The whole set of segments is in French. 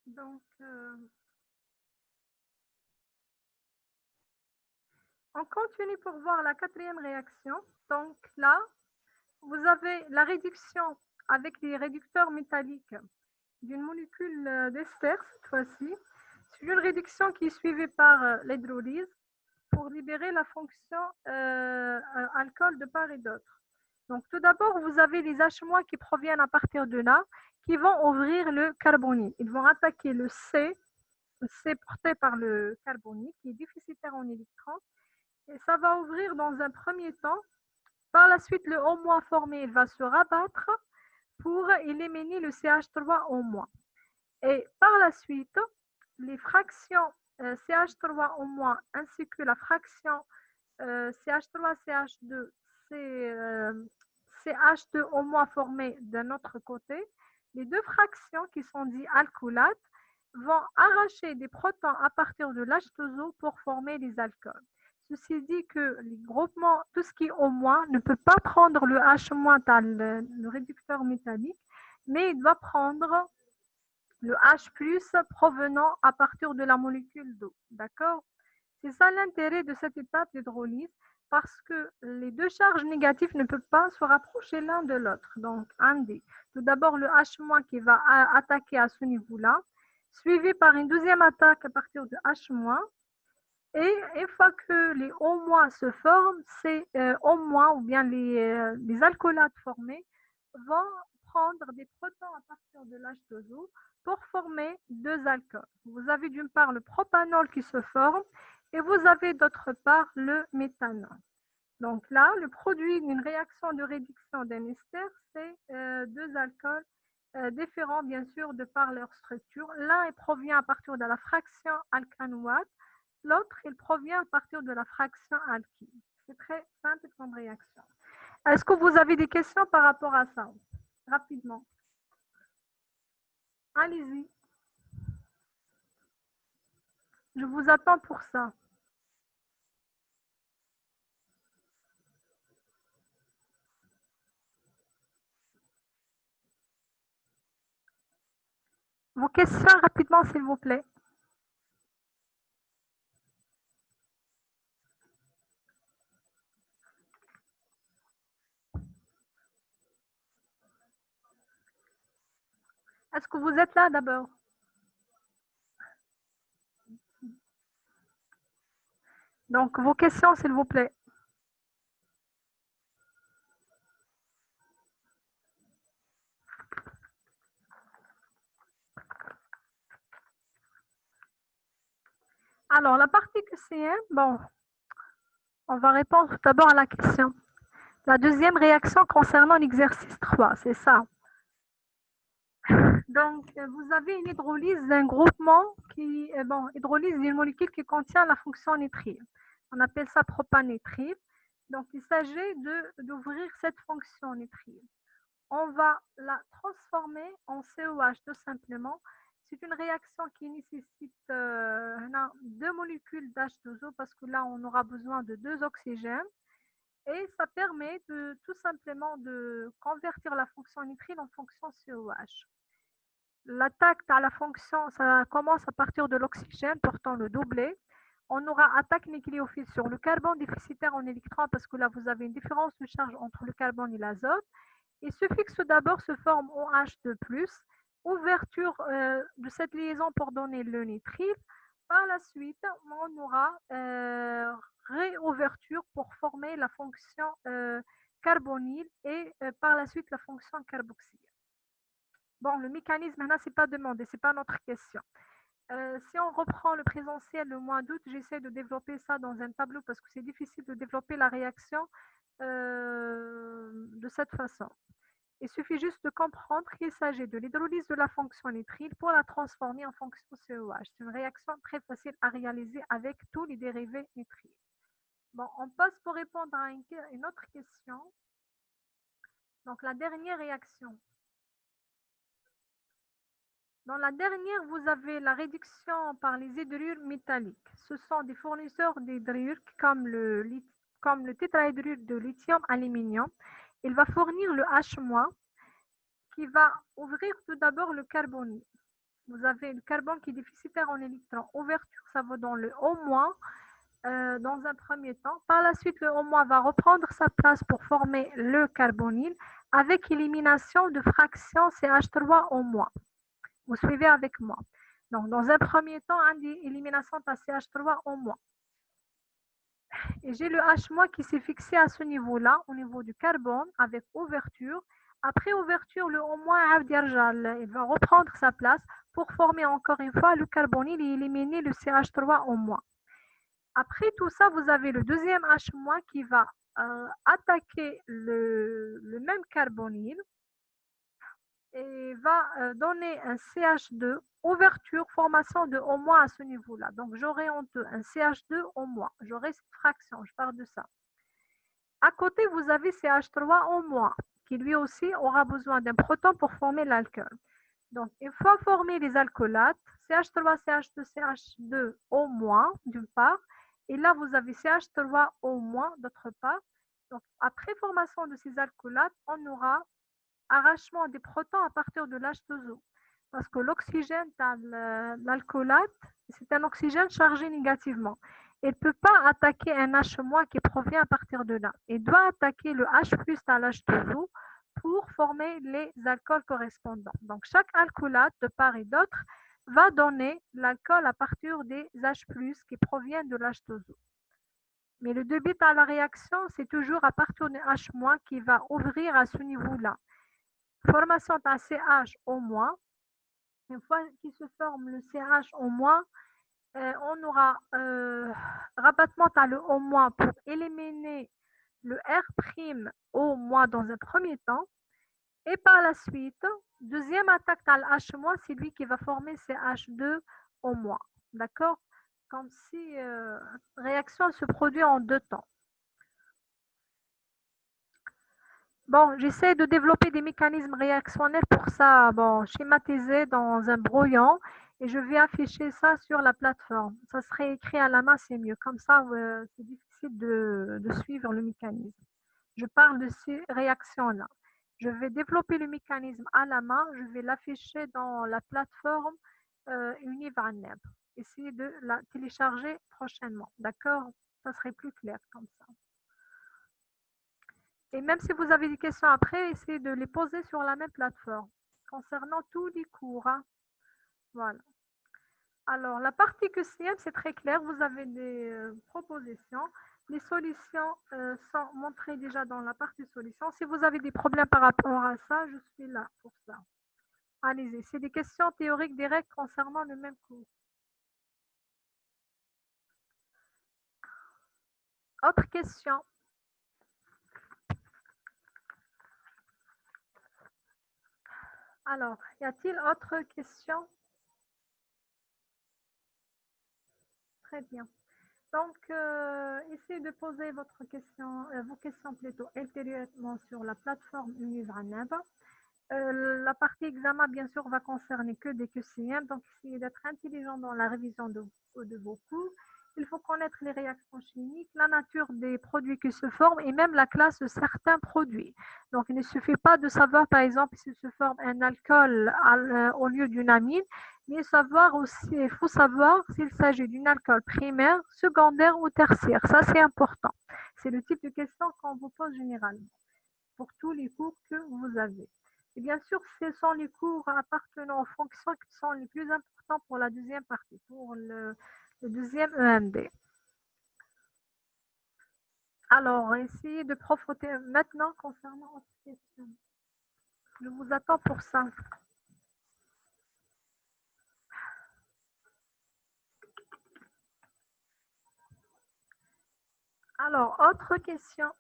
Donc, on continue pour voir la quatrième réaction. Donc là, vous avez la réduction avec les réducteurs métalliques d'une molécule d'ester, cette fois-ci. C'est une réduction qui est suivie par l'hydrolyse pour libérer la fonction alcool de part et d'autre. Donc tout d'abord, vous avez les H- qui proviennent à partir de là, qui vont ouvrir le carbonyle. Ils vont attaquer le C porté par le carbonyle, qui est déficitaire en électrons, et ça va ouvrir dans un premier temps. Par la suite, le O- formé il va se rabattre pour éliminer le CH3O-. Et par la suite, les fractions CH3O- ainsi que la fraction CH3-CH2, CH2O- formées d'un autre côté, les deux fractions qui sont dites alcoolates vont arracher des protons à partir de l'H2O pour former les alcools. Ceci dit que les groupements, tout ce qui est O- ne peut pas prendre le H- dans le réducteur métallique, mais il va prendre le H+ provenant à partir de la molécule d'eau. D'accord? C'est ça l'intérêt de cette étape d'hydrolyse, parce que les deux charges négatives ne peuvent pas se rapprocher l'un de l'autre. Donc, un D. Tout d'abord, le H- qui va attaquer à ce niveau-là, suivi par une deuxième attaque à partir de H-. Et une fois que les O- se forment, ces O- ou bien les alcoolates formés vont prendre des protons à partir de l'H2O pour former deux alcools. Vous avez d'une part le propanol qui se forme et vous avez d'autre part le méthanol. Donc là, le produit d'une réaction de réduction d'un ester, c'est deux alcools différents, bien sûr, de par leur structure. L'un provient à partir de la fraction alcanoate, l'autre, il provient à partir de la fraction alkyne. C'est très simple comme réaction. Est-ce que vous avez des questions par rapport à ça? Rapidement. Allez-y. Je vous attends pour ça. Vos questions rapidement, s'il vous plaît. Est-ce que vous êtes là d'abord? Donc, vos questions, s'il vous plaît. Alors, la partie QCM, bon, on va répondre d'abord à la question. La deuxième réaction concernant l'exercice 3, c'est ça. Donc, vous avez une hydrolyse d'un groupement qui, hydrolyse d'une molécule qui contient la fonction nitrile. On appelle ça propanitrile. Donc, il s'agit d'ouvrir cette fonction nitrile. On va la transformer en COH tout simplement. C'est une réaction qui nécessite deux molécules d'H2O parce que là, on aura besoin de deux oxygènes. Et ça permet tout simplement de convertir la fonction nitrile en fonction COH. L'attaque à la fonction, ça commence à partir de l'oxygène portant le doublet. On aura attaque nucléophile sur le carbone déficitaire en électrons parce que là, vous avez une différence de charge entre le carbone et l'azote. Et ce fixe d'abord se forme OH2+, ouverture de cette liaison pour donner le nitrile. Par la suite, on aura réouverture pour former la fonction carbonyle et par la suite la fonction carboxyle. Bon, le mécanisme, maintenant, c'est pas demandé, c'est pas notre question. Si on reprend le présentiel le mois d'août, j'essaie de développer ça dans un tableau parce que c'est difficile de développer la réaction de cette façon. Il suffit juste de comprendre qu'il s'agit de l'hydrolyse de la fonction nitrile pour la transformer en fonction COH. C'est une réaction très facile à réaliser avec tous les dérivés nitriles. Bon, on passe pour répondre à une autre question. Donc, la dernière réaction. Dans la dernière, vous avez la réduction par les hydrures métalliques. Ce sont des fournisseurs d'hydrures comme le tétrahydrure de lithium-aluminium. Il va fournir le H- qui va ouvrir tout d'abord le carbonyle. Vous avez le carbone qui est déficitaire en électrons. Ouverture, ça va dans le O- dans un premier temps. Par la suite, le O- va reprendre sa place pour former le carbonyle avec élimination de fraction CH3O-. Vous suivez avec moi. Donc, dans un premier temps, on dit élimination de CH3O-. Et j'ai le H- qui s'est fixé à ce niveau-là, au niveau du carbone, avec ouverture. Après ouverture, le O- il va reprendre sa place pour former encore une fois le carbonyle et éliminer le CH3O-. Après tout ça, vous avez le deuxième H- qui va attaquer le même carbonyle et va donner un CH2, ouverture, formation de O- à ce niveau-là. Donc, j'aurai en deux un CH2O-. J'aurai cette fraction, je parle de ça. À côté, vous avez CH3O-, qui lui aussi aura besoin d'un proton pour former l'alcool. Donc, une fois formés les alcoolates, CH3, CH2, CH2O- d'une part, et là, vous avez CH3O- d'autre part. Donc, après formation de ces alcoolates, on aura arrachement des protons à partir de l'H2O. Parce que l'oxygène dans l'alcoolate, c'est un oxygène chargé négativement. Il ne peut pas attaquer un H- qui provient à partir de là. Il doit attaquer le H+ à l'H2O pour former les alcools correspondants. Donc, chaque alcoolate, de part et d'autre, va donner l'alcool à partir des H+ qui proviennent de l'H2O. Mais le début à la réaction, c'est toujours à partir du H- qui va ouvrir à ce niveau-là. Formation d'un CH-. Une fois qu'il se forme le CH-, on aura rabattement à le O- pour éliminer le R'-O- dans un premier temps. Et par la suite, deuxième attaque à l'H-, c'est lui qui va former CH2O-. D'accord? Comme si réaction se produit en deux temps. Bon, j'essaie de développer des mécanismes réactionnels pour ça, bon, schématiser dans un brouillon et je vais afficher ça sur la plateforme. Ça serait écrit à la main, c'est mieux. Comme ça, c'est difficile de suivre le mécanisme. Je parle de ces réactions-là. Je vais développer le mécanisme à la main. Je vais l'afficher dans la plateforme Univaneb. Essayez de la télécharger prochainement. D'accord? Ça serait plus clair comme ça. Et même si vous avez des questions après, essayez de les poser sur la même plateforme concernant tous les cours. Hein. Voilà. Alors, la partie QCM, c'est très clair. Vous avez des propositions. Les solutions sont montrées déjà dans la partie solutions. Si vous avez des problèmes par rapport à ça, je suis là pour ça. Allez-y. C'est des questions théoriques directes concernant le même cours. Autre question. Alors, y a-t-il autre question? Très bien. Donc, essayez de poser vos questions plutôt ultérieurement sur la plateforme Univaneb. La partie examen, bien sûr, va concerner que des QCM, donc essayez d'être intelligent dans la révision de vos cours. Il faut connaître les réactions chimiques, la nature des produits qui se forment et même la classe de certains produits. Donc, il ne suffit pas de savoir, par exemple, s'il se forme un alcool au lieu d'une amine, mais il faut savoir s'il s'agit d'un alcool primaire, secondaire ou tertiaire. Ça, c'est important. C'est le type de question qu'on vous pose généralement pour tous les cours que vous avez. Et bien sûr, ce sont les cours appartenant aux fonctions qui sont les plus importants pour la deuxième partie, pour le deuxième EMD. Alors, essayez de profiter maintenant concernant votre question. Je vous attends pour ça. Alors, autre question.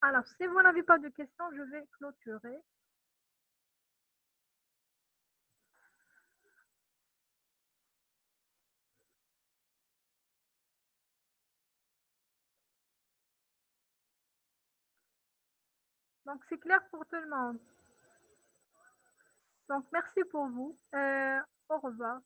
Alors, si vous n'avez pas de questions, je vais clôturer. Donc, c'est clair pour tout le monde. Donc, merci pour vous. Au revoir.